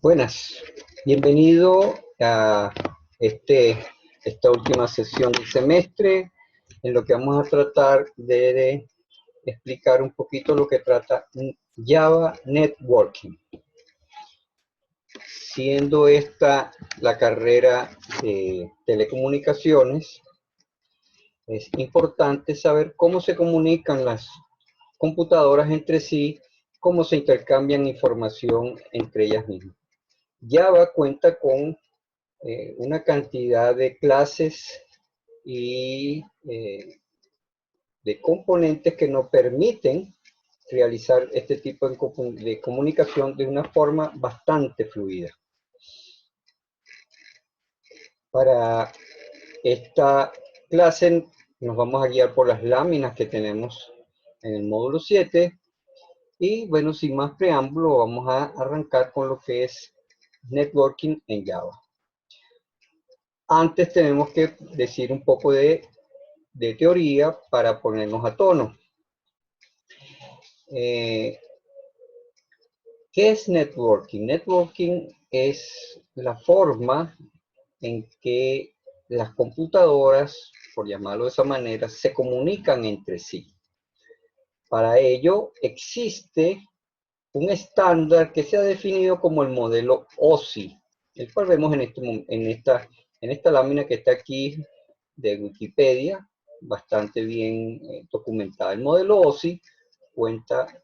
Buenas, bienvenido a esta última sesión del semestre, en lo que vamos a tratar de explicar un poquito lo que trata Java Networking. Siendo esta la carrera de telecomunicaciones, es importante saber cómo se comunican las computadoras entre sí, cómo se intercambian información entre ellas mismas. Java cuenta con una cantidad de clases y de componentes que nos permiten realizar este tipo de comunicación de una forma bastante fluida. Para esta clase nos vamos a guiar por las láminas que tenemos en el módulo 7 y bueno, sin más preámbulo vamos a arrancar con lo que es networking en Java. Antes tenemos que decir un poco de teoría para ponernos a tono. ¿Qué es networking? Networking es la forma en que las computadoras, por llamarlo de esa manera, se comunican entre sí. Para ello existe un estándar que se ha definido como el modelo OSI, el cual vemos en esta lámina que está aquí de Wikipedia, bastante bien documentada. El modelo OSI cuenta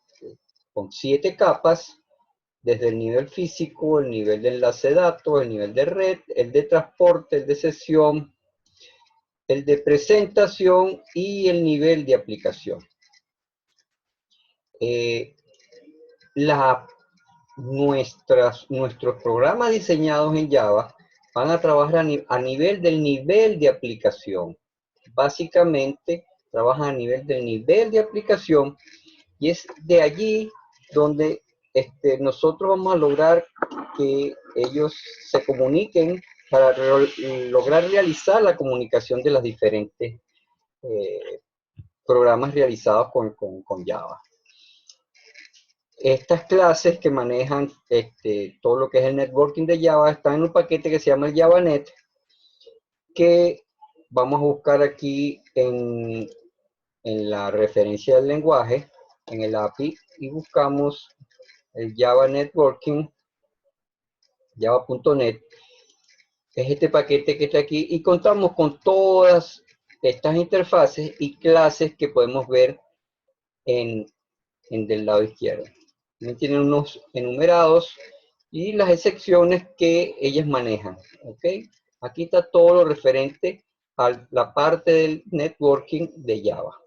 con 7 capas, desde el nivel físico, el nivel de enlace de datos, el nivel de red, el de transporte, el de sesión, el de presentación y el nivel de aplicación. Nuestros programas diseñados en Java van a trabajar a nivel del nivel de aplicación. Básicamente, trabajan a nivel del nivel de aplicación y es de allí donde nosotros vamos a lograr que ellos se comuniquen para lograr realizar la comunicación de los diferentes programas realizados con Java. Estas clases que manejan todo lo que es el networking de Java están en un paquete que se llama el JavaNet, que vamos a buscar aquí en la referencia del lenguaje, en el API, y buscamos el Java Networking, java.net. Es este paquete que está aquí y contamos con todas estas interfaces y clases que podemos ver del lado izquierdo. Tienen unos enumerados y las excepciones que ellas manejan. ¿Ok? Aquí está todo lo referente a la parte del networking de Java.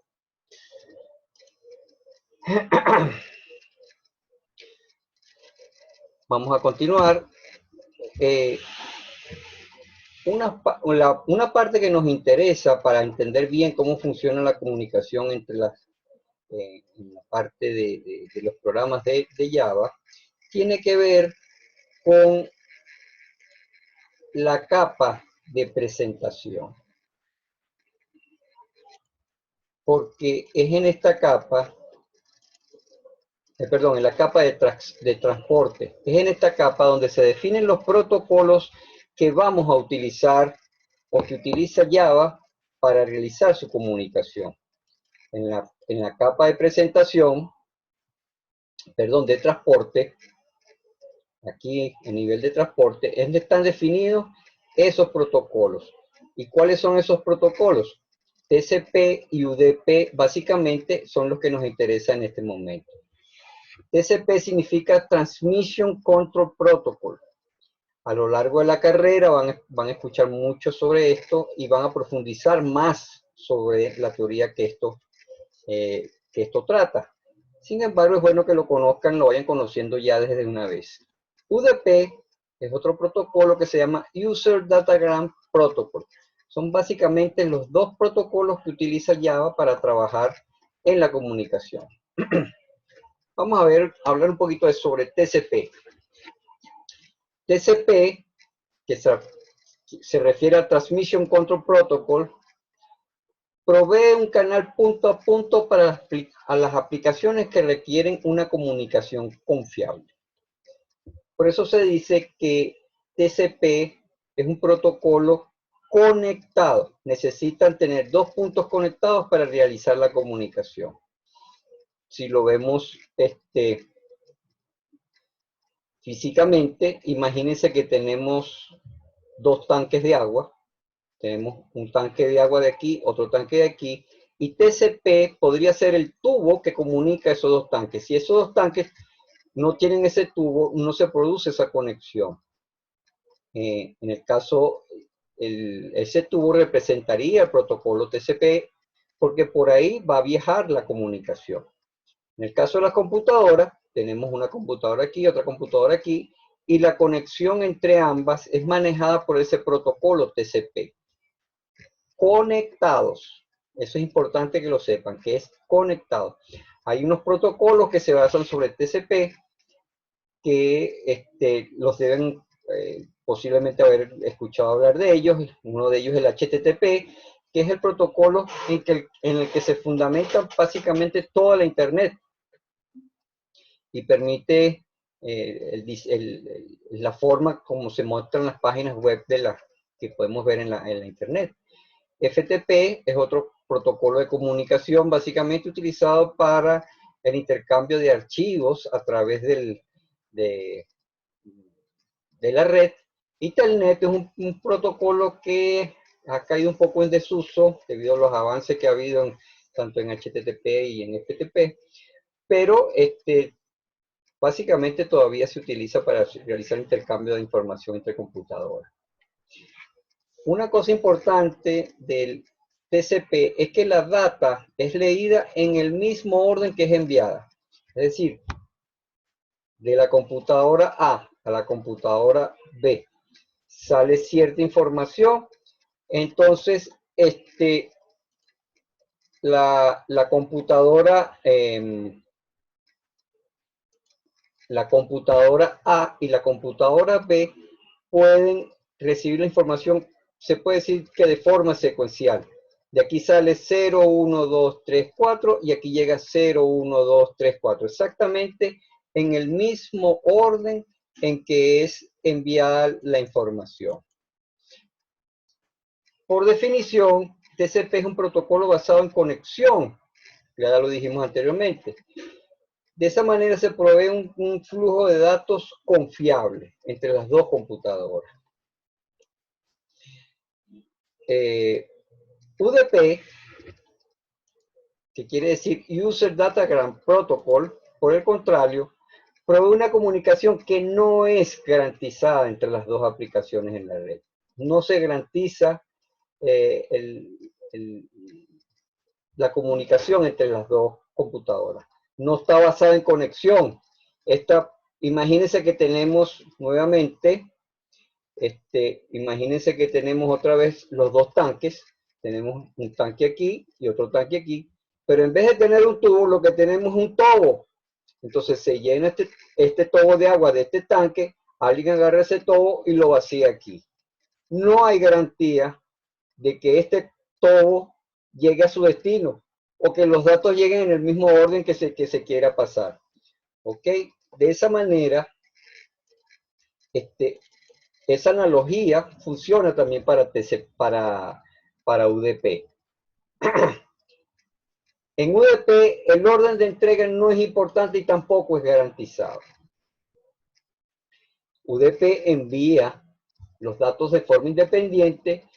Vamos a continuar. Una parte que nos interesa para entender bien cómo funciona la comunicación entre en la parte de los programas de Java, tiene que ver con la capa de presentación. Porque es en esta capa, en la capa de transporte, es en esta capa donde se definen los protocolos que vamos a utilizar o que utiliza Java para realizar su comunicación. En la capa de presentación, de transporte, aquí en nivel de transporte, es donde están definidos esos protocolos. ¿Y cuáles son esos protocolos? TCP y UDP básicamente son los que nos interesan en este momento. TCP significa Transmission Control Protocol. A lo largo de la carrera van a escuchar mucho sobre esto y van a profundizar más sobre la teoría que esto trata. Sin embargo, es bueno que lo conozcan, lo vayan conociendo ya desde una vez. UDP es otro protocolo que se llama User Datagram Protocol. Son básicamente los dos protocolos que utiliza Java para trabajar en la comunicación. Vamos a hablar un poquito sobre TCP. TCP, que se refiere a Transmission Control Protocol, provee un canal punto a punto para las aplicaciones que requieren una comunicación confiable. Por eso se dice que TCP es un protocolo conectado. Necesitan tener dos puntos conectados para realizar la comunicación. Si lo vemos físicamente, imagínense que tenemos dos tanques de agua. Tenemos un tanque de agua de aquí, otro tanque de aquí, y TCP podría ser el tubo que comunica esos dos tanques. Si esos dos tanques no tienen ese tubo, no se produce esa conexión. En el caso, ese tubo representaría el protocolo TCP, porque por ahí va a viajar la comunicación. En el caso de la computadora, tenemos una computadora aquí, otra computadora aquí, y la conexión entre ambas es manejada por ese protocolo TCP. Conectados. Eso es importante que lo sepan, que es conectado. Hay unos protocolos que se basan sobre TCP que los deben posiblemente haber escuchado hablar de ellos. Uno de ellos es el HTTP, que es el protocolo en el que se fundamenta básicamente toda la Internet y permite la forma como se muestran las páginas web que podemos ver en la Internet. FTP es otro protocolo de comunicación básicamente utilizado para el intercambio de archivos a través de la red. Y Telnet es un protocolo que ha caído un poco en desuso debido a los avances que ha habido tanto en HTTP y en FTP, pero básicamente todavía se utiliza para realizar intercambio de información entre computadoras. Una cosa importante del TCP es que la data es leída en el mismo orden que es enviada. Es decir, de la computadora A a la computadora B sale cierta información, entonces la computadora A y la computadora B pueden recibir la información, se puede decir que de forma secuencial. De aquí sale 0, 1, 2, 3, 4 y aquí llega 0, 1, 2, 3, 4. Exactamente en el mismo orden en que es enviada la información. Por definición, TCP es un protocolo basado en conexión, ya lo dijimos anteriormente. De esa manera se provee un flujo de datos confiable entre las dos computadoras. UDP, que quiere decir User Datagram Protocol, por el contrario, provee una comunicación que no es garantizada entre las dos aplicaciones en la red. No se garantiza la comunicación entre las dos computadoras. No está basada en conexión. Imagínense que tenemos nuevamente, imagínense que tenemos otra vez los dos tanques. Tenemos un tanque aquí y otro tanque aquí. Pero en vez de tener un tubo, lo que tenemos es un tobo. Entonces se llena este tobo de agua de este tanque, alguien agarra ese tobo y lo vacía aquí. No hay garantía de que este tobo llegue a su destino o que los datos lleguen en el mismo orden que se quiera pasar. ¿Ok? De esa manera, esa analogía funciona también para UDP. En UDP, el orden de entrega no es importante y tampoco es garantizado. UDP envía los datos de forma independiente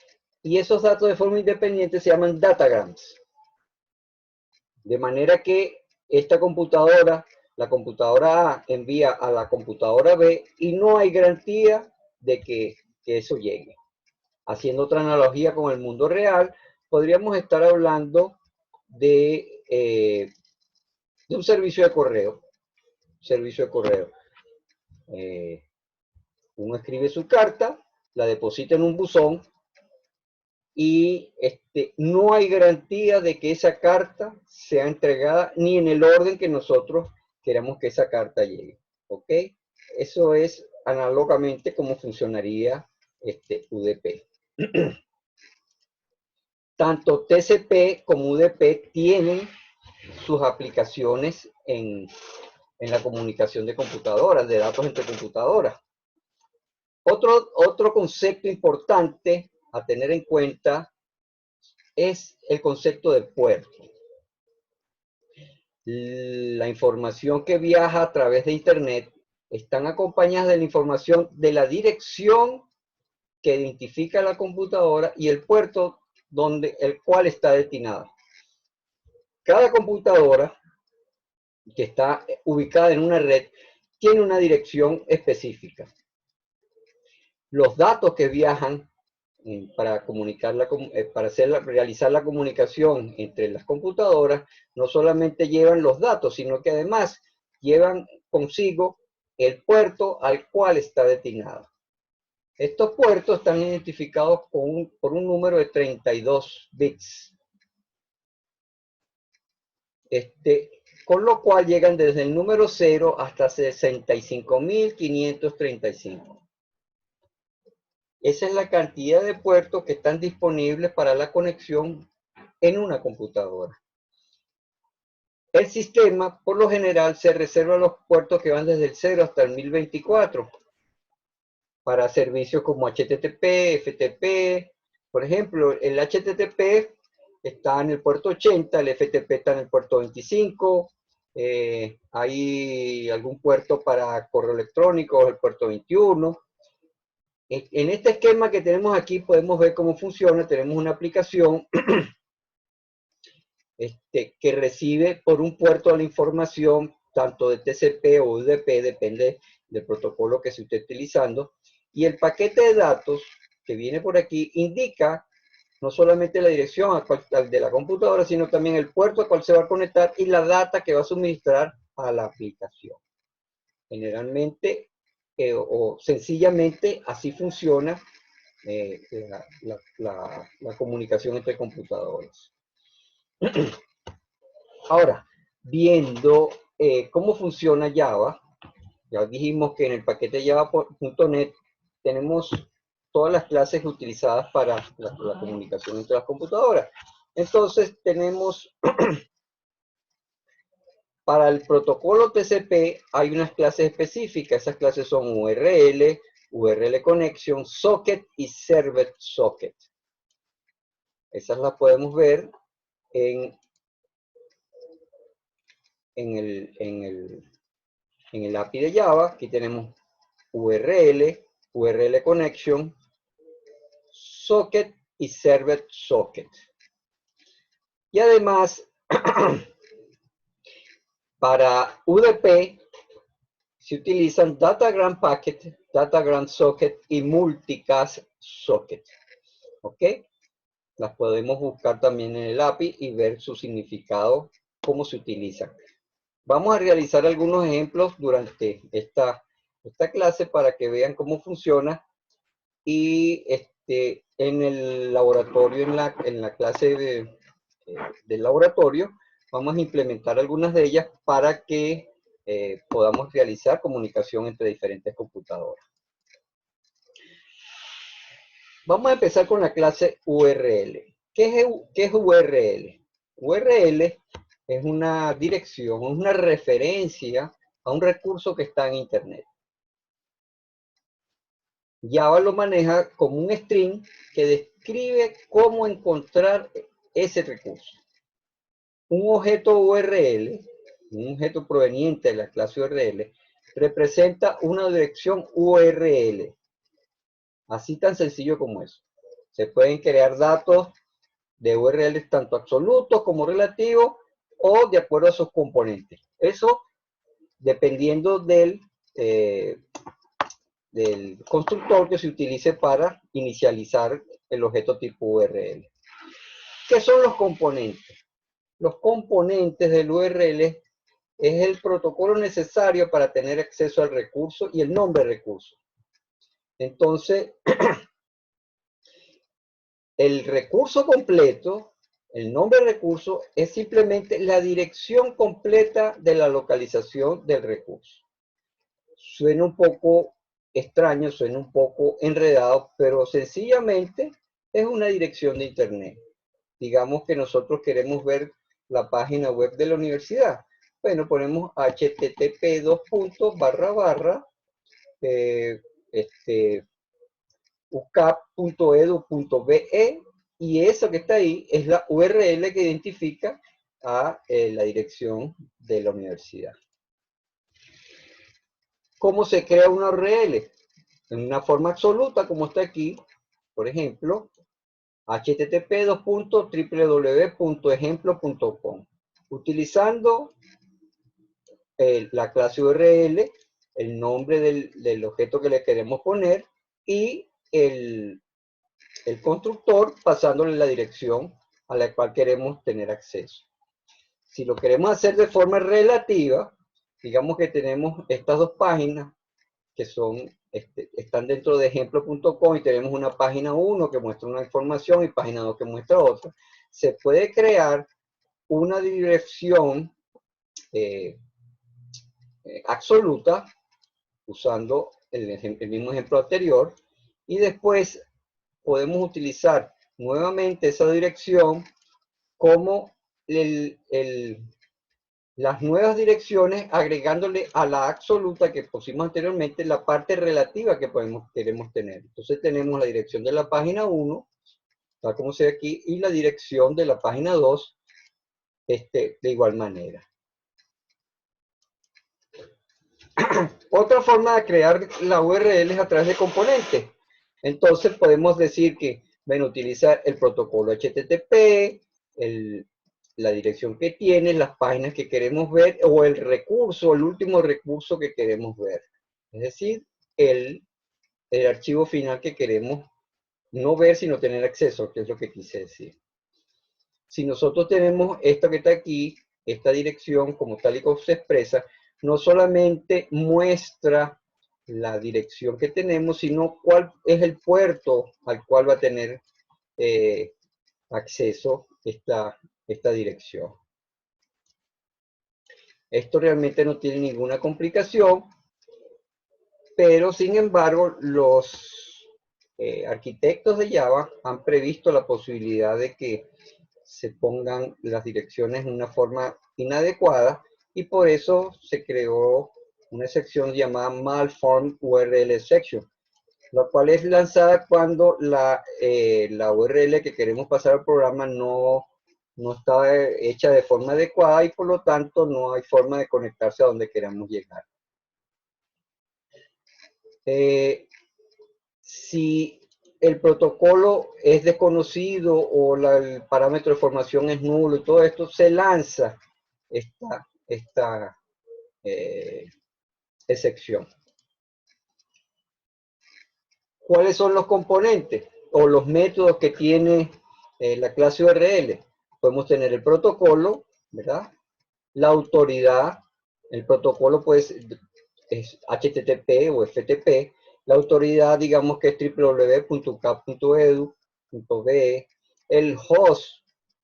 y esos datos de forma independiente se llaman datagrams. De manera que esta computadora, la computadora A, envía a la computadora B y no hay garantía de que eso llegue. Haciendo otra analogía con el mundo real, podríamos estar hablando de un servicio de correo. Uno escribe su carta, la deposita en un buzón y no hay garantía de que esa carta sea entregada ni en el orden que nosotros queramos que esa carta llegue. ¿Ok? Eso es análogamente como funcionaría UDP. Tanto TCP como UDP tienen sus aplicaciones en en la comunicación de computadoras, de datos entre computadoras. Otro concepto importante a tener en cuenta es el concepto de puerto. La información que viaja a través de Internet están acompañadas de la información de la dirección que identifica la computadora y el puerto el cual está destinada. Cada computadora que está ubicada en una red tiene una dirección específica. Los datos que viajan para realizar la comunicación entre las computadoras no solamente llevan los datos, sino que además llevan consigo el puerto al cual está destinado. Estos puertos están identificados por un número de 32 bits. Con lo cual llegan desde el número 0 hasta 65.535. Esa es la cantidad de puertos que están disponibles para la conexión en una computadora. El sistema, por lo general, se reserva los puertos que van desde el 0 hasta el 1024 para servicios como HTTP, FTP. Por ejemplo, el HTTP está en el puerto 80, el FTP está en el puerto 25, hay algún puerto para correo electrónico, el puerto 21. En este esquema que tenemos aquí podemos ver cómo funciona. Tenemos una aplicación que recibe por un puerto la información tanto de TCP o UDP, depende del protocolo que se esté utilizando, y el paquete de datos que viene por aquí indica no solamente la dirección de la computadora, sino también el puerto al cual se va a conectar y la data que va a suministrar a la aplicación. Generalmente o sencillamente así funciona la comunicación entre computadoras. Ahora, viendo cómo funciona Java, ya dijimos que en el paquete java.net tenemos todas las clases utilizadas para la comunicación entre las computadoras. Entonces tenemos, para el protocolo TCP hay unas clases específicas. Esas clases son URL, URL Connection, Socket y Servlet Socket. Esas las podemos ver en el API de Java. Aquí tenemos URL, URL Connection, Socket y Servlet Socket. Y además, para UDP se utilizan Datagram Packet, Datagram Socket y Multicast Socket. ¿Ok? Las podemos buscar también en el API y ver su significado, cómo se utilizan. Vamos a realizar algunos ejemplos durante esta clase para que vean cómo funciona. Y en el laboratorio, en la clase del laboratorio, vamos a implementar algunas de ellas para que podamos realizar comunicación entre diferentes computadoras. Vamos a empezar con la clase URL. ¿Qué es URL? URL es una dirección, una referencia a un recurso que está en Internet. Java lo maneja como un string que describe cómo encontrar ese recurso. Un objeto URL, un objeto proveniente de la clase URL, representa una dirección URL. Así tan sencillo como eso. Se pueden crear datos de URL tanto absolutos como relativos o de acuerdo a sus componentes. Eso dependiendo del constructor que se utilice para inicializar el objeto tipo URL. ¿Qué son los componentes? Los componentes del URL es el protocolo necesario para tener acceso al recurso y el nombre del recurso. Entonces, el recurso completo, el nombre del recurso, es simplemente la dirección completa de la localización del recurso. Suena un poco extraño, suena un poco enredado, pero sencillamente es una dirección de Internet. Digamos que nosotros queremos ver la página web de la universidad. Bueno, ponemos http:// ucap.edu.be, y eso que está ahí es la URL que identifica a la dirección de la universidad. ¿Cómo se crea una URL? En una forma absoluta, como está aquí, por ejemplo, http://www.ejemplo.com, utilizando la clase URL, el nombre del objeto que le queremos poner y el constructor pasándole la dirección a la cual queremos tener acceso. Si lo queremos hacer de forma relativa, digamos que tenemos estas dos páginas que están dentro de ejemplo.com y tenemos una página 1 que muestra una información y página 2 que muestra otra. Se puede crear una dirección absoluta usando el mismo ejemplo anterior, y después podemos utilizar nuevamente esa dirección como las nuevas direcciones, agregándole a la absoluta que pusimos anteriormente la parte relativa que queremos tener. Entonces tenemos la dirección de la página 1, tal como se ve aquí, y la dirección de la página 2 de igual manera. Otra forma de crear la URL es a través de componentes. Entonces podemos decir que, bueno, utilizar el protocolo HTTP, la dirección que tiene, las páginas que queremos ver, o el recurso, el último recurso que queremos ver. Es decir, el archivo final que queremos no ver, sino tener acceso, que es lo que quise decir. Si nosotros tenemos esto que está aquí, esta dirección, como tal y como se expresa, no solamente muestra la dirección que tenemos, sino cuál es el puerto al cual va a tener acceso esta dirección. Esto realmente no tiene ninguna complicación, pero sin embargo los arquitectos de Java han previsto la posibilidad de que se pongan las direcciones de una forma inadecuada, y por eso se creó una sección llamada Malformed URL Section, la cual es lanzada cuando la URL que queremos pasar al programa no está hecha de forma adecuada y por lo tanto no hay forma de conectarse a donde queramos llegar. Si el protocolo es desconocido o el parámetro de formación es nulo y todo esto, se lanza esta excepción. ¿Cuáles son los componentes o los métodos que tiene la clase URL? Podemos tener el protocolo, ¿verdad? La autoridad, el protocolo pues es HTTP o FTP. La autoridad, digamos que es www.ucap.edu.be. El host,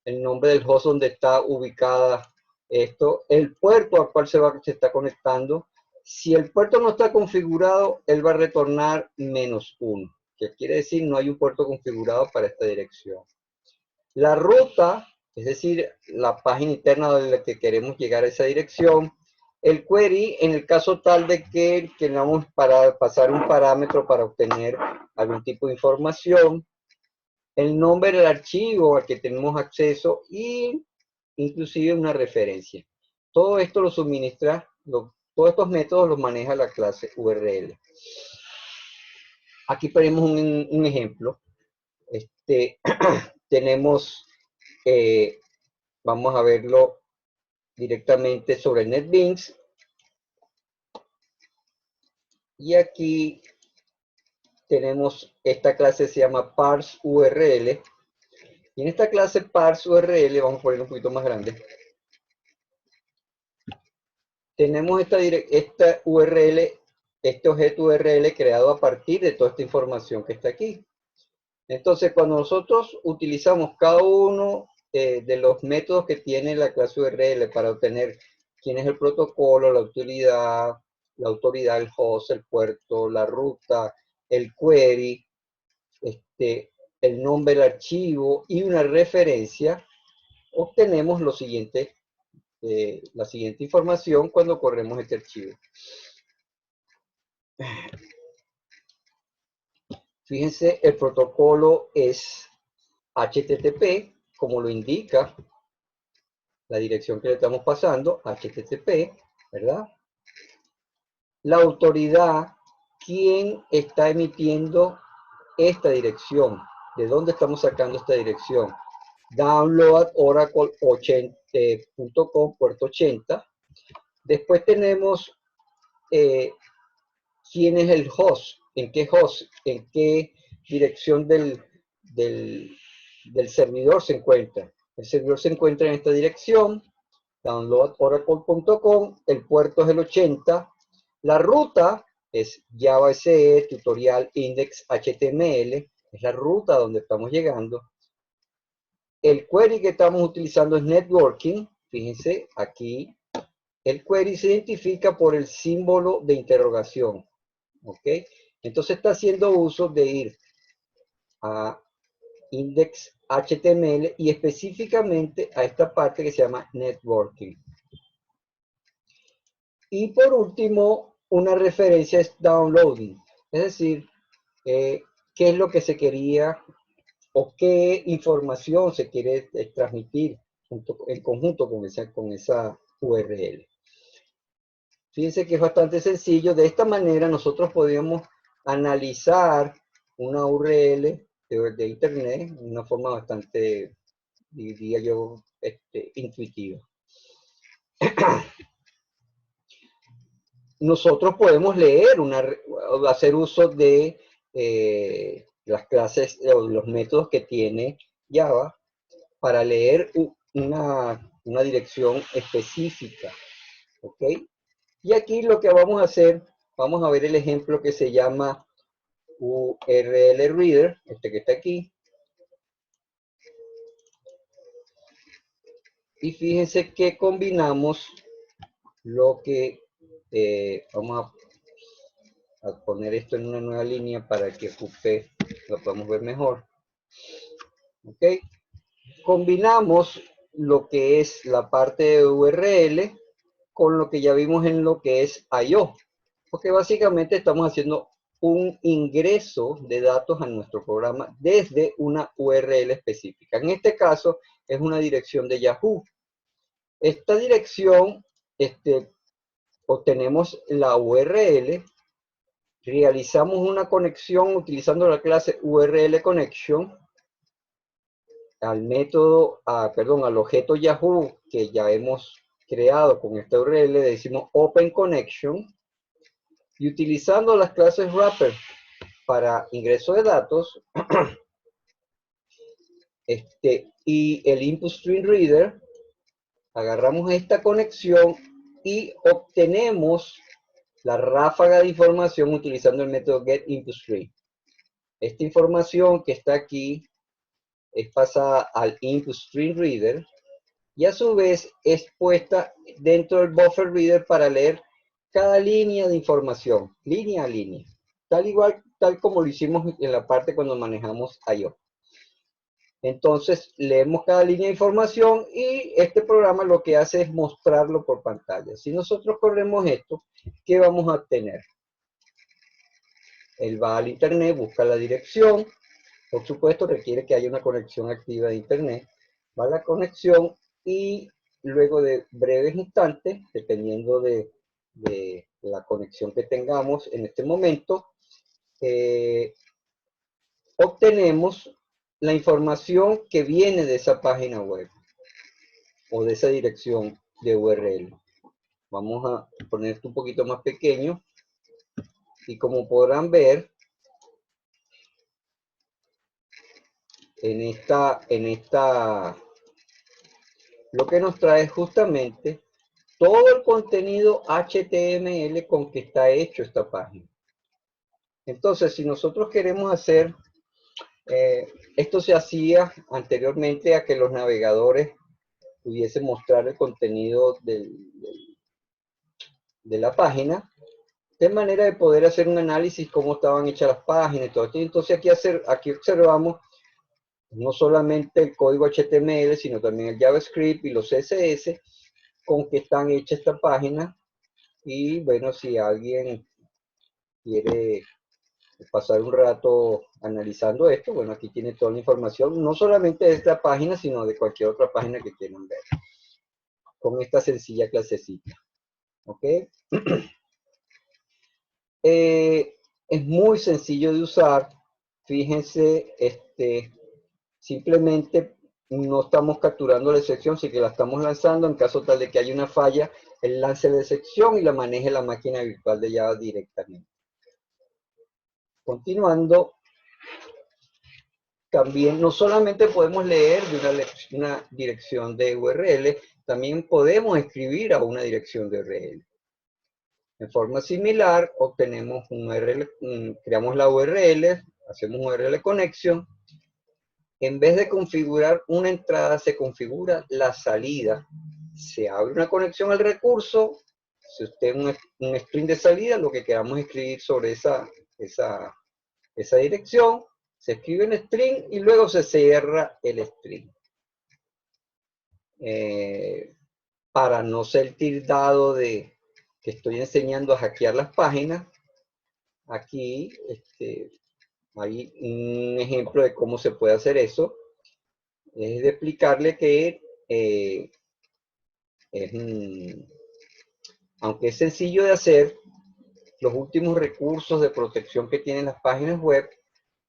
el nombre del host donde está ubicada esto. El puerto al cual se está conectando. Si el puerto no está configurado, él va a retornar -1, que quiere decir no hay un puerto configurado para esta dirección. La ruta, es decir, la página interna de la que queremos llegar a esa dirección. El query, en el caso tal de que queramos pasar un parámetro para obtener algún tipo de información. El nombre del archivo al que tenemos acceso y inclusive una referencia. Todo esto lo suministra, todos estos métodos los maneja la clase URL. Aquí tenemos un ejemplo. Tenemos, vamos a verlo directamente sobre NetBeans. Y aquí tenemos esta clase, se llama parse URL. Y en esta clase parse URL, vamos a poner un poquito más grande. Tenemos esta URL, este objeto URL creado a partir de toda esta información que está aquí. Entonces, cuando nosotros utilizamos cada uno de los métodos que tiene la clase URL para obtener quién es el protocolo, la autoridad, el host, el puerto, la ruta, el query, el nombre del archivo y una referencia, obtenemos los siguientes la siguiente información cuando corremos este archivo. Fíjense, el protocolo es HTTP, como lo indica la dirección que le estamos pasando, HTTP, ¿verdad? La autoridad, ¿quién está emitiendo esta dirección? ¿De dónde estamos sacando esta dirección? Download.oracle.com, puerto 80. Después tenemos quién es el host, en qué dirección del servidor se encuentra. El servidor se encuentra en esta dirección, download.oracle.com, el puerto es el 80, la ruta es Java SE, tutorial index HTML, es la ruta donde estamos llegando. El query que estamos utilizando es networking, fíjense aquí, el query se identifica por el símbolo de interrogación, ¿ok? Entonces está haciendo uso de ir a index HTML y específicamente a esta parte que se llama networking. Y por último, una referencia es downloading, es decir, qué es lo que se quería o qué información se quiere transmitir en conjunto con esa URL. Fíjense que es bastante sencillo. De esta manera nosotros podemos analizar una URL de Internet de una forma bastante, diría yo, intuitiva. Nosotros podemos leer, hacer uso de las clases o los métodos que tiene Java para leer una dirección específica, ¿ok? Y aquí lo que vamos a hacer, vamos a ver el ejemplo que se llama URL Reader, este que está aquí. Y fíjense que combinamos lo que, vamos a poner esto en una nueva línea para que ocupe, lo podamos ver mejor. ¿Ok? Combinamos lo que es la parte de URL con lo que ya vimos en lo que es I/O, porque básicamente estamos haciendo un ingreso de datos a nuestro programa desde una URL específica. En este caso es una dirección de Yahoo. Esta dirección, obtenemos la URL, realizamos una conexión utilizando la clase URL connection al método, al objeto Yahoo que ya hemos creado con esta URL, le decimos Open Connection, y utilizando las clases wrapper para ingreso de datos y el Input Stream Reader, agarramos esta conexión y obtenemos la ráfaga de información utilizando el método getInputStream. Esta información que está aquí es pasada al InputStreamReader y a su vez es puesta dentro del BufferReader para leer cada línea de información, línea a línea, tal como lo hicimos en la parte cuando manejamos I/O. Entonces leemos cada línea de información y este programa lo que hace es mostrarlo por pantalla. Si nosotros corremos esto, ¿qué vamos a obtener? Él va al internet, busca la dirección, por supuesto requiere que haya una conexión activa de internet, va a la conexión y luego de breves instantes, dependiendo de la conexión que tengamos en este momento, obtenemos la información que viene de esa página web o de esa dirección de URL. Vamos a poner esto un poquito más pequeño y como podrán ver, lo que nos trae justamente todo el contenido HTML con que está hecho esta página. Entonces, si nosotros queremos hacer, esto se hacía anteriormente a que los navegadores pudiesen mostrar el contenido de la página, de manera de poder hacer un análisis cómo estaban hechas las páginas y todo esto. Entonces aquí observamos no solamente el código HTML, sino también el JavaScript y los CSS, con que están hechas esta página. Y bueno, si alguien quiere pasar un rato analizando esto, bueno, aquí tiene toda la información, no solamente de esta página, sino de cualquier otra página que quieran ver, con esta sencilla clasecita. ¿Ok? Es muy sencillo de usar. Fíjense, simplemente no estamos capturando la sección, sino que la estamos lanzando. En caso tal de que haya una falla, el lance de sección y la maneje la máquina virtual de Java directamente. Continuando, también no solamente podemos leer de una dirección de URL, también podemos escribir a una dirección de URL. En forma similar, obtenemos un URL, creamos la URL, hacemos un URL connection. En vez de configurar una entrada, se configura la salida. Se abre una conexión al recurso. Si usted un string de salida, lo que queramos escribir sobre esa dirección, se escribe en string y luego se cierra el string. Para no ser tildado de que estoy enseñando a hackear las páginas, aquí hay un ejemplo de cómo se puede hacer eso. Es de explicarle que aunque es sencillo de hacer, los últimos recursos de protección que tienen las páginas web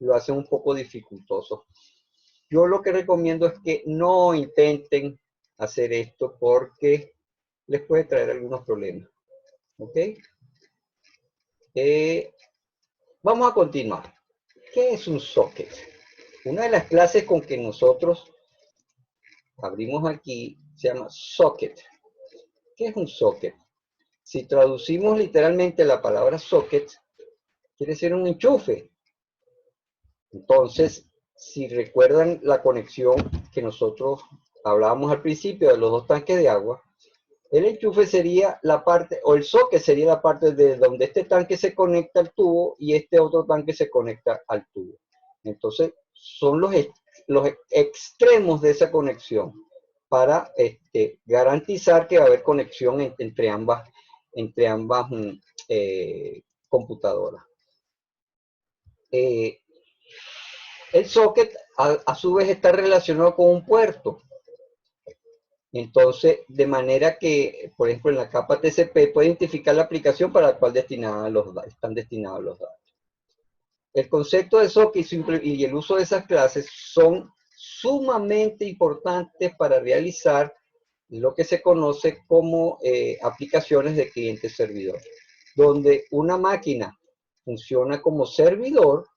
lo hacen un poco dificultoso. Yo lo que recomiendo es que no intenten hacer esto porque les puede traer algunos problemas. ¿Ok? Vamos a continuar. ¿Qué es un socket? Una de las clases con que nosotros abrimos aquí se llama socket. ¿Qué es un socket? Si traducimos literalmente la palabra socket, quiere decir un enchufe. Entonces, si recuerdan la conexión que nosotros hablábamos al principio de los dos tanques de agua, el enchufe sería la parte, o el socket sería la parte de donde este tanque se conecta al tubo y este otro tanque se conecta al tubo. Entonces, son los extremos de esa conexión para garantizar que va a haber conexión entre ambas computadoras. El socket a su vez está relacionado con un puerto. Entonces, de manera que, por ejemplo, en la capa TCP puede identificar la aplicación para la cual están destinados los datos. El concepto de socket y el uso de esas clases son sumamente importantes para realizar lo que se conoce como aplicaciones de cliente-servidor, donde una máquina funciona como servidor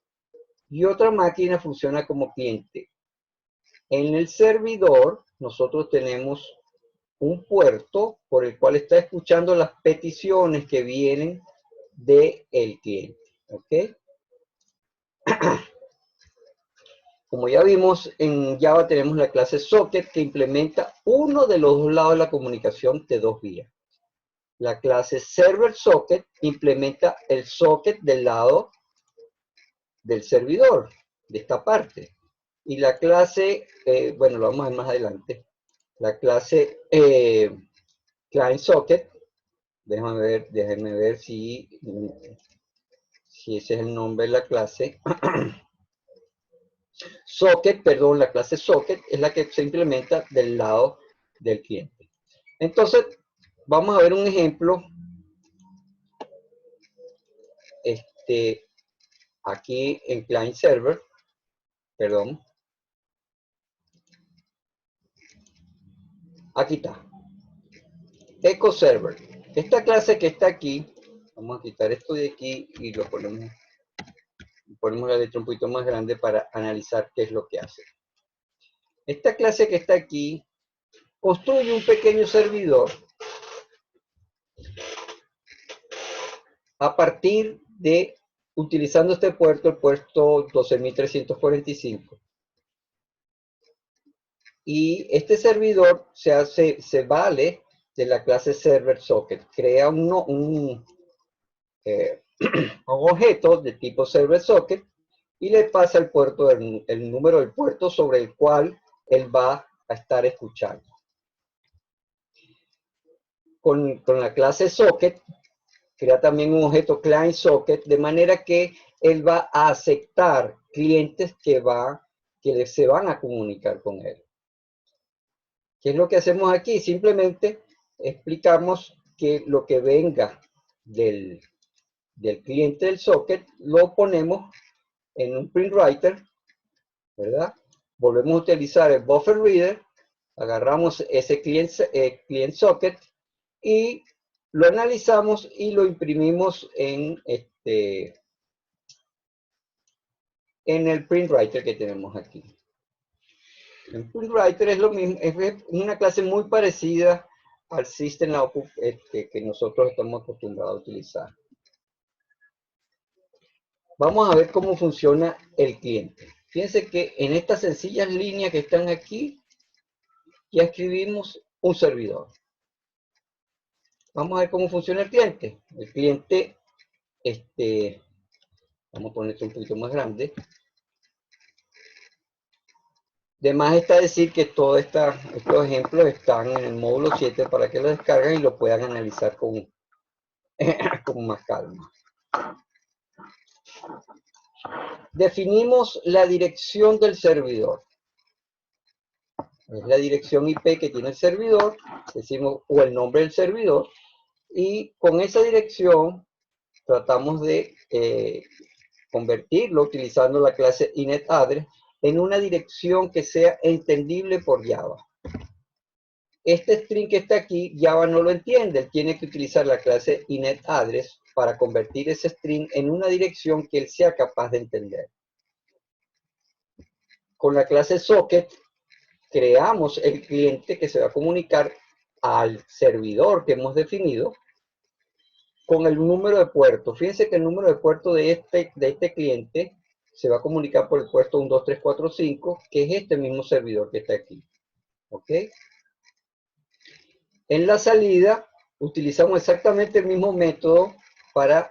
y otra máquina funciona como cliente. En el servidor, nosotros tenemos un puerto por el cual está escuchando las peticiones que vienen del cliente. ¿Ok? Como ya vimos, en Java tenemos la clase socket que implementa uno de los dos lados de la comunicación de dos vías. La clase server socket implementa el socket del lado del servidor, de esta parte. Y la clase, bueno, lo vamos a ver más adelante, la clase client socket, déjenme ver si ese es el nombre de la clase. Socket, perdón, la clase socket es la que se implementa del lado del cliente. Entonces, vamos a ver un ejemplo. Aquí en client server, perdón. Aquí está. Echo server. Esta clase que está aquí, vamos a quitar esto de aquí y lo ponemos la letra un poquito más grande para analizar qué es lo que hace. Esta clase que está aquí construye un pequeño servidor a partir de, utilizando este puerto, el puerto 12.345. Y este servidor se vale de la clase server socket. Crea un objeto de tipo server socket y le pasa el puerto, el número del puerto sobre el cual él va a estar escuchando. con la clase socket, crea también un objeto client socket, de manera que él va a aceptar clientes que se van a comunicar con él. ¿Qué es lo que hacemos aquí? Simplemente explicamos que lo que venga del cliente del socket lo ponemos en un print writer, ¿verdad? Volvemos a utilizar el buffer reader, agarramos ese client socket y lo analizamos y lo imprimimos en el print writer que tenemos aquí. El print writer es lo mismo, es una clase muy parecida al system output que nosotros estamos acostumbrados a utilizar. Vamos a ver cómo funciona el cliente. Fíjense que en estas sencillas líneas que están aquí, ya escribimos un servidor. Vamos a ver cómo funciona el cliente. El cliente, vamos a poner esto un poquito más grande. De más está decir que todos estos ejemplos están en el módulo 7 para que lo descarguen y lo puedan analizar con más calma. Definimos la dirección del servidor. Es la dirección IP que tiene el servidor, decimos, o el nombre del servidor, y con esa dirección tratamos de convertirlo utilizando la clase inetAddress en una dirección que sea entendible por Java. Este string que está aquí, Java no lo entiende, él tiene que utilizar la clase inetAddress para convertir ese string en una dirección que él sea capaz de entender. Con la clase socket, creamos el cliente que se va a comunicar al servidor que hemos definido con el número de puertos. Fíjense que el número de puertos de este cliente se va a comunicar por el puerto 1, 2, 3, 4, 5, que es este mismo servidor que está aquí. ¿Ok? En la salida utilizamos exactamente el mismo método para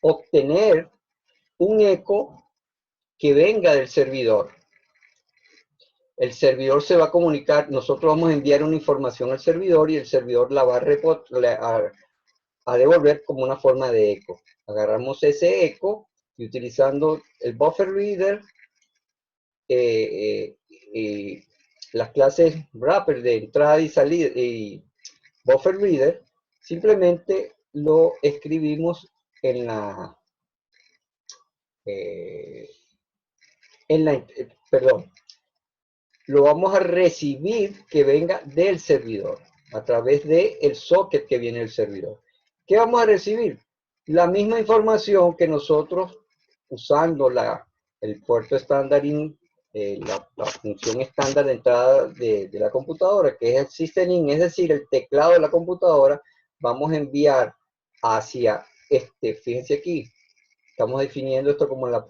obtener un eco que venga del servidor. El servidor se va a comunicar, nosotros vamos a enviar una información al servidor y el servidor la va a devolver como una forma de eco. Agarramos ese eco y utilizando el buffer reader, las clases wrapper de entrada y salida y buffer reader, simplemente lo escribimos perdón, lo vamos a recibir que venga del servidor a través del socket que viene del servidor. ¿Qué vamos a recibir? La misma información que nosotros usando el puerto estándar, la función estándar de entrada de la computadora, que es el system-in, es decir, el teclado de la computadora, vamos a enviar hacia fíjense aquí, estamos definiendo esto como la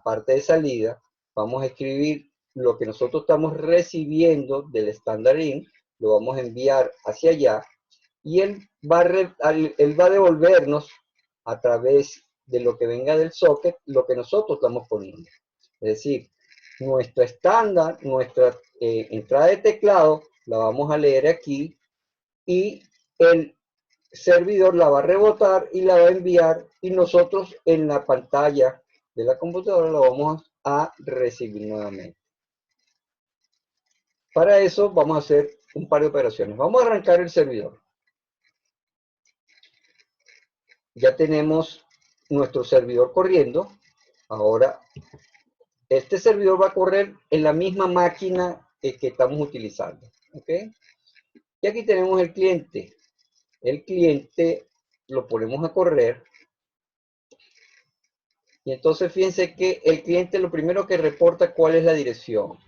parte de salida, vamos a escribir lo que nosotros estamos recibiendo del estándar in, lo vamos a enviar hacia allá, y él va a devolvernos a través de lo que venga del socket, lo que nosotros estamos poniendo. Es decir, nuestra estándar, nuestra entrada de teclado, la vamos a leer aquí, y el servidor la va a rebotar y la va a enviar, y nosotros en la pantalla de la computadora la vamos a recibir nuevamente. Para eso vamos a hacer un par de operaciones. Vamos a arrancar el servidor. Ya tenemos nuestro servidor corriendo. Ahora, este servidor va a correr en la misma máquina que estamos utilizando. ¿Ok? Y aquí tenemos el cliente. El cliente lo ponemos a correr. Y entonces fíjense que el cliente lo primero que reporta cuál es la dirección.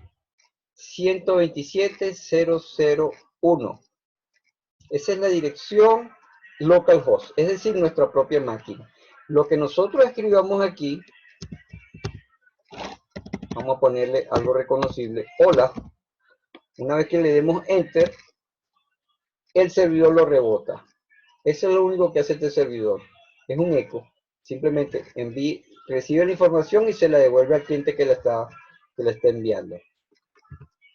127.0.0.1. Esa es la dirección localhost, es decir, nuestra propia máquina. Lo que nosotros escribamos aquí, vamos a ponerle algo reconocible, hola. Una vez que le demos enter, el servidor lo rebota. Eso es lo único que hace este servidor. Es un eco. Simplemente recibe la información y se la devuelve al cliente que la está enviando.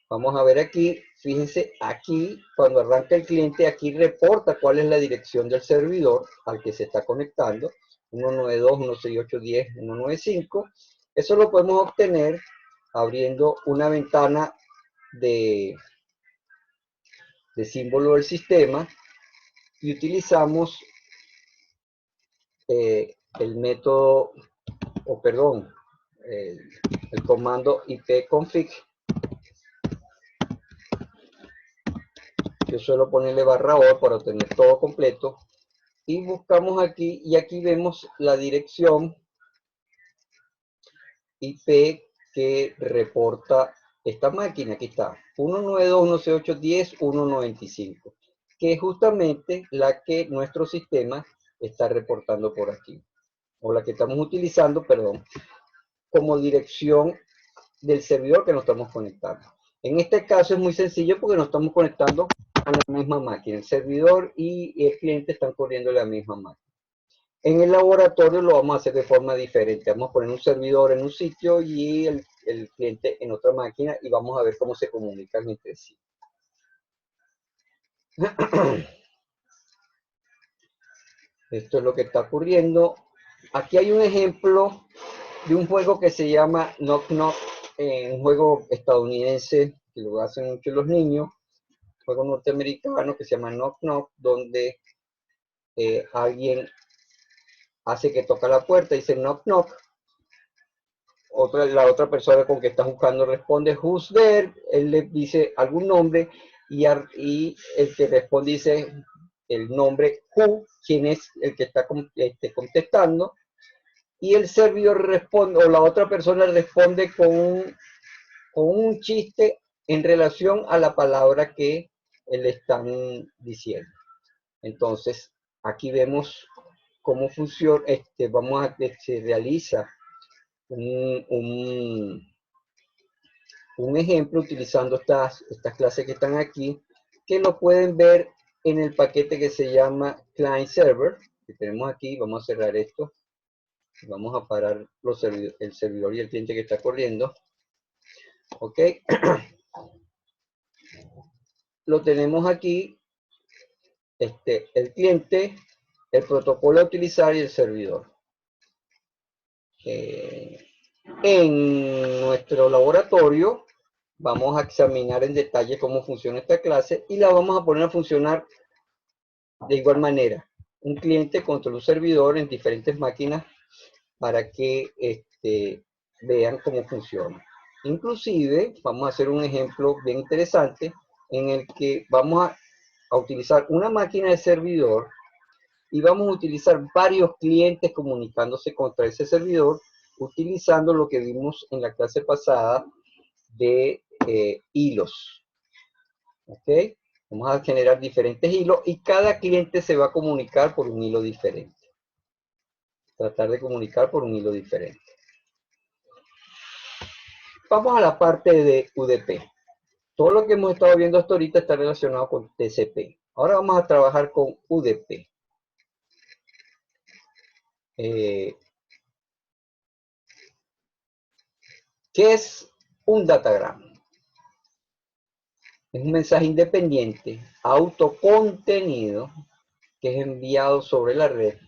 Vamos a ver aquí, fíjense, aquí cuando arranca el cliente, aquí reporta cuál es la dirección del servidor al que se está conectando, 192, 168, 10, 195. Eso lo podemos obtener abriendo una ventana de símbolo del sistema y utilizamos el método, o perdón, el comando ipconfig. Yo suelo ponerle /O para obtener todo completo. Y buscamos aquí, y aquí vemos la dirección IP que reporta esta máquina. Aquí está, 192.168.10.195, que es justamente la que nuestro sistema está reportando por aquí, o la que estamos utilizando, perdón, como dirección del servidor que nos estamos conectando. En este caso es muy sencillo porque nos estamos conectando a la misma máquina. El servidor y el cliente están corriendo la misma máquina. En el laboratorio lo vamos a hacer de forma diferente. Vamos a poner un servidor en un sitio y el cliente en otra máquina y vamos a ver cómo se comunican entre sí. Esto es lo que está ocurriendo. Aquí hay un ejemplo de un juego que se llama Knock Knock, un juego estadounidense que lo hacen mucho los niños, un juego norteamericano que se llama Knock Knock, donde alguien hace que toca la puerta y dice Knock Knock. La otra persona con que está buscando responde Who's there, él le dice algún nombre y el que responde dice el nombre Who, quién es el que está contestando, y el servidor responde, o la otra persona responde con un chiste en relación a la palabra que le están diciendo. Entonces, aquí vemos cómo funciona, se realiza un ejemplo utilizando estas clases que están aquí, que lo pueden ver en el paquete que se llama Client Server, que tenemos aquí. Vamos a cerrar esto. Vamos a parar el servidor y el cliente que está corriendo. Ok. Lo tenemos aquí. El cliente, el protocolo a utilizar y el servidor. En nuestro laboratorio vamos a examinar en detalle cómo funciona esta clase y la vamos a poner a funcionar de igual manera. Un cliente contra un servidor en diferentes máquinas para que vean cómo funciona. Inclusive vamos a hacer un ejemplo bien interesante en el que vamos a utilizar una máquina de servidor y vamos a utilizar varios clientes comunicándose contra ese servidor utilizando lo que vimos en la clase pasada de hilos. ¿Ok? Vamos a generar diferentes hilos y cada cliente se va a comunicar por un hilo diferente. Tratar de comunicar por un hilo diferente. Vamos a la parte de UDP. Todo lo que hemos estado viendo hasta ahorita está relacionado con TCP. Ahora vamos a trabajar con UDP. ¿Qué es un datagram? Es un mensaje independiente, autocontenido, que es enviado sobre la red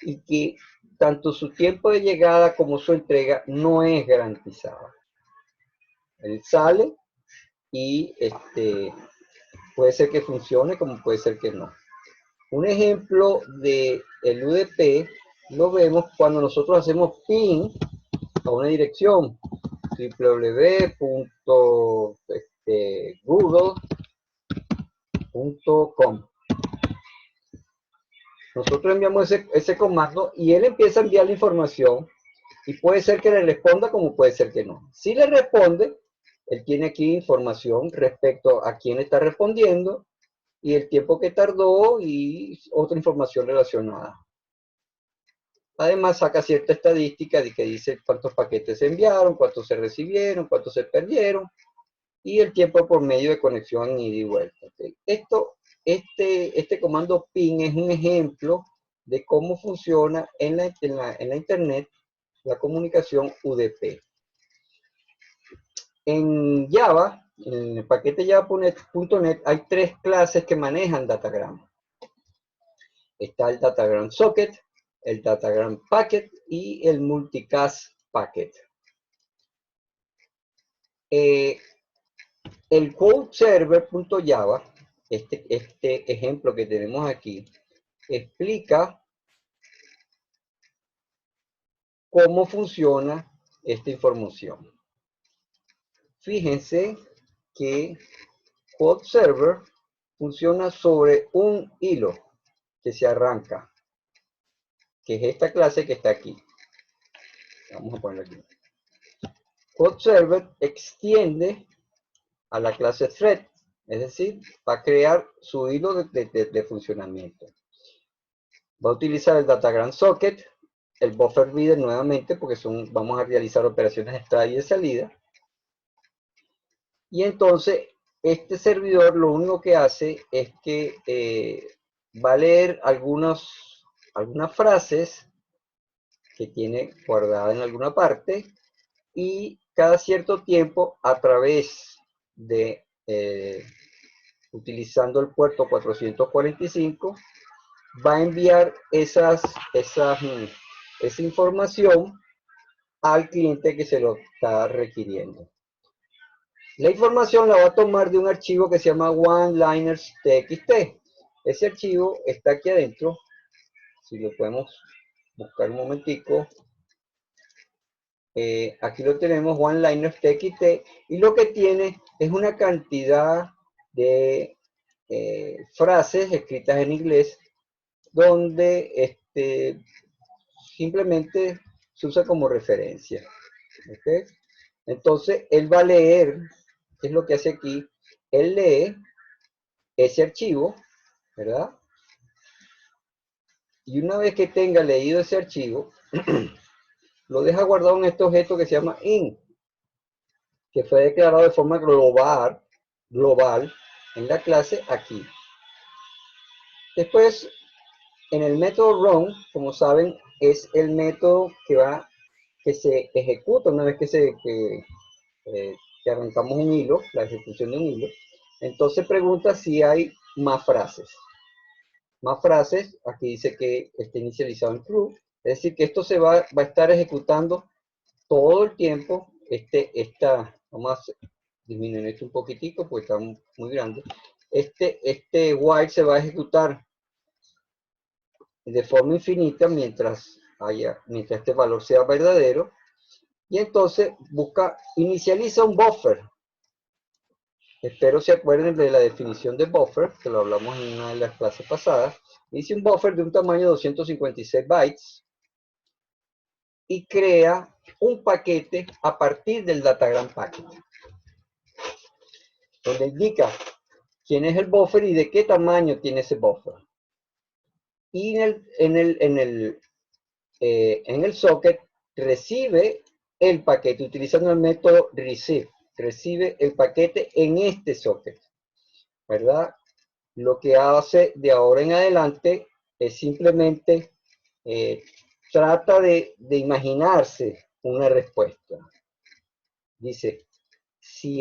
y que tanto su tiempo de llegada como su entrega no es garantizado. Él sale y puede ser que funcione como puede ser que no. Un ejemplo de el UDP lo vemos cuando nosotros hacemos ping a una dirección www.google.com. Nosotros enviamos ese comando y él empieza a enviar la información y puede ser que le responda como puede ser que no. Si le responde, él tiene aquí información respecto a quién está respondiendo y el tiempo que tardó y otra información relacionada. Además saca cierta estadística de que dice cuántos paquetes se enviaron, cuántos se recibieron, cuántos se perdieron y el tiempo por medio de conexión ida y vuelta. ¿Okay? Este comando ping es un ejemplo de cómo funciona en la internet la comunicación UDP. En Java, en el paquete java.net, hay tres clases que manejan Datagram. Está el Datagram Socket, el Datagram Packet y el Multicast Packet. El quote server.java, este ejemplo que tenemos aquí, explica cómo funciona esta información. Fíjense que quote server funciona sobre un hilo que se arranca, que es esta clase que está aquí. Vamos a ponerlo aquí. Quote server extiende a la clase thread, es decir, va a crear su hilo de funcionamiento. Va a utilizar el Datagram Socket, el buffer reader nuevamente, porque vamos a realizar operaciones de entrada y de salida. Y entonces, este servidor lo único que hace es que va a leer algunas frases que tiene guardada en alguna parte, y cada cierto tiempo, a través de utilizando el puerto 445, va a enviar esa información al cliente que se lo está requiriendo. La información la va a tomar de un archivo que se llama OneLiners.txt. Ese archivo está aquí adentro. Si lo podemos buscar un momentico. Aquí lo tenemos, OneLiners.txt, y lo que tiene es una cantidad de frases escritas en inglés, donde simplemente se usa como referencia. ¿Okay? Entonces, él va a leer, ¿qué es lo que hace aquí? Él lee ese archivo, ¿verdad? Y una vez que tenga leído ese archivo, lo deja guardado en este objeto que se llama in, que fue declarado de forma global en la clase aquí. Después, en el método run, como saben, es el método que se ejecuta una vez que arrancamos un hilo, la ejecución de un hilo. Entonces pregunta si hay más frases. Más frases, aquí dice que está inicializado en true, es decir, que esto se va a estar ejecutando todo el tiempo. Vamos a disminuir esto un poquitico porque está muy grande. Este while se va a ejecutar de forma infinita mientras este valor sea verdadero, y entonces inicializa un buffer. Espero se acuerden de la definición de buffer, que lo hablamos en una de las clases pasadas. Dice un buffer de un tamaño de 256 bytes y crea un paquete a partir del Datagram Packet, donde indica quién es el buffer y de qué tamaño tiene ese buffer. Y en el socket recibe el paquete utilizando el método receive. Recibe el paquete en este socket, ¿verdad? Lo que hace de ahora en adelante es simplemente trata de imaginarse una respuesta. Dice, si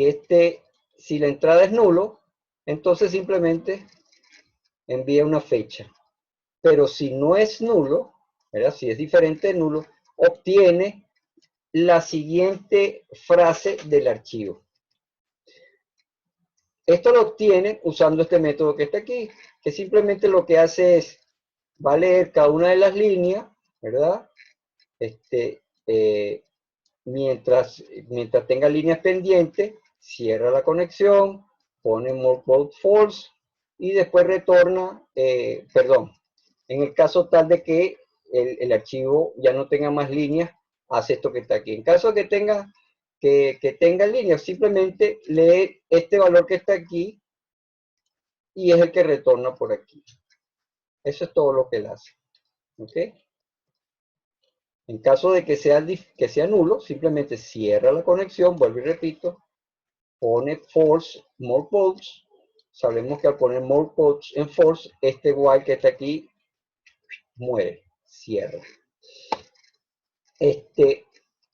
la entrada es nulo, entonces simplemente envía una fecha. Pero si no es nulo, ¿verdad? Si es diferente de nulo, obtiene la siguiente frase del archivo. Esto lo obtiene usando este método que está aquí, que simplemente lo que hace es, va a leer cada una de las líneas, ¿verdad? Mientras tenga líneas pendientes, cierra la conexión, pone more quote false y después retorna, en el caso tal de que el archivo ya no tenga más líneas, hace esto que está aquí. En caso de que tenga líneas, simplemente lee este valor que está aquí y es el que retorna por aquí. Eso es todo lo que él hace. ¿Ok? En caso de que sea nulo, simplemente cierra la conexión, vuelvo y repito, pone false, more quotes. Sabemos que al poner more quotes en false, este while que está aquí muere, cierra.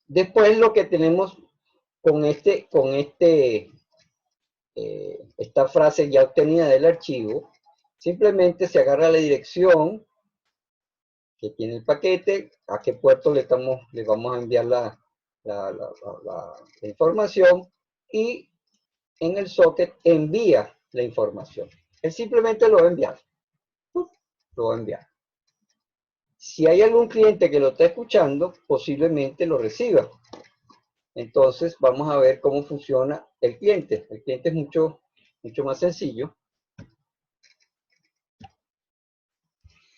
Después lo que tenemos esta frase ya obtenida del archivo, simplemente se agarra la dirección que tiene el paquete, a qué puerto le vamos a enviar la información, y en el socket envía la información. Él simplemente lo va a enviar. Lo va a enviar. Si hay algún cliente que lo está escuchando, posiblemente lo reciba. Entonces vamos a ver cómo funciona el cliente. El cliente es mucho más sencillo.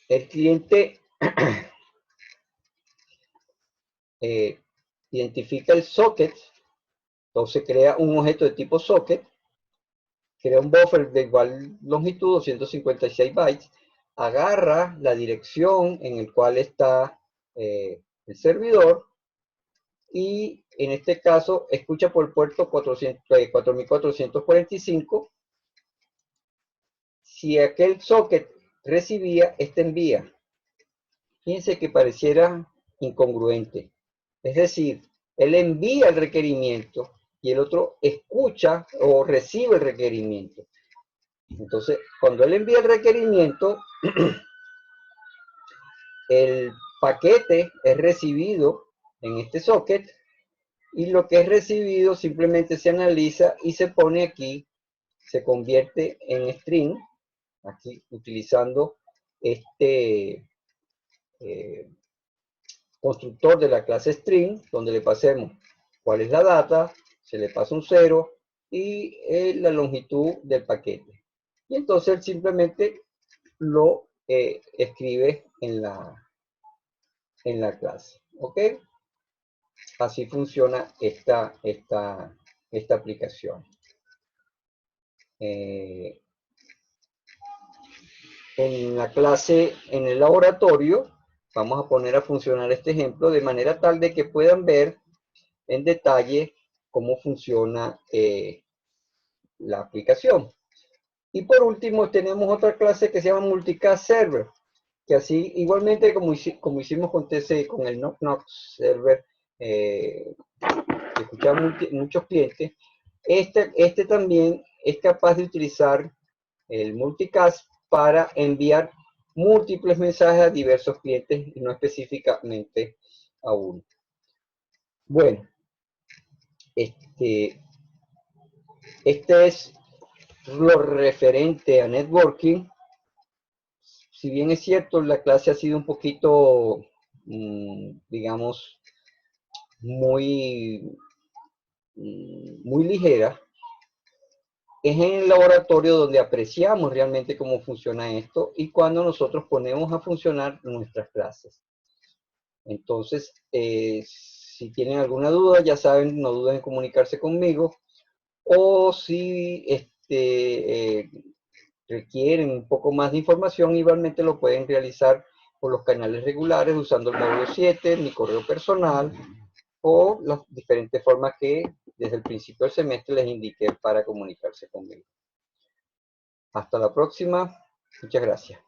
El cliente identifica el socket, entonces crea un objeto de tipo socket, crea un buffer de igual longitud, 256 bytes, agarra la dirección en el cual está el servidor, y en este caso escucha por el puerto 4445. Si aquel socket recibía, este envía. Fíjense que pareciera incongruente. Es decir, él envía el requerimiento y el otro escucha o recibe el requerimiento. Entonces, cuando él envía el requerimiento, el paquete es recibido en este socket, y lo que es recibido simplemente se analiza y se pone aquí, se convierte en string, aquí utilizando este constructor de la clase string, donde le pasemos cuál es la data, se le pasa un 0 y la longitud del paquete. Y entonces él simplemente lo escribe en la clase. ¿Ok? Así funciona esta aplicación. En la clase, en el laboratorio, vamos a poner a funcionar este ejemplo de manera tal de que puedan ver en detalle cómo funciona la aplicación. Y por último tenemos otra clase que se llama Multicast Server, que así igualmente como hicimos con el Knock Knock Server, que escuchaban muchos clientes, este también es capaz de utilizar el multicast para enviar múltiples mensajes a diversos clientes y no específicamente a uno. Bueno, este es lo referente a networking. Si bien es cierto, la clase ha sido un poquito, digamos, muy ligera. Es en el laboratorio donde apreciamos realmente cómo funciona esto y cuando nosotros ponemos a funcionar nuestras clases. Entonces, si tienen alguna duda, ya saben, no duden en comunicarse conmigo, o si requieren un poco más de información, igualmente lo pueden realizar por los canales regulares usando el módulo 7, mi correo personal, o las diferentes formas que desde el principio del semestre les indiqué para comunicarse conmigo. Hasta la próxima. Muchas gracias.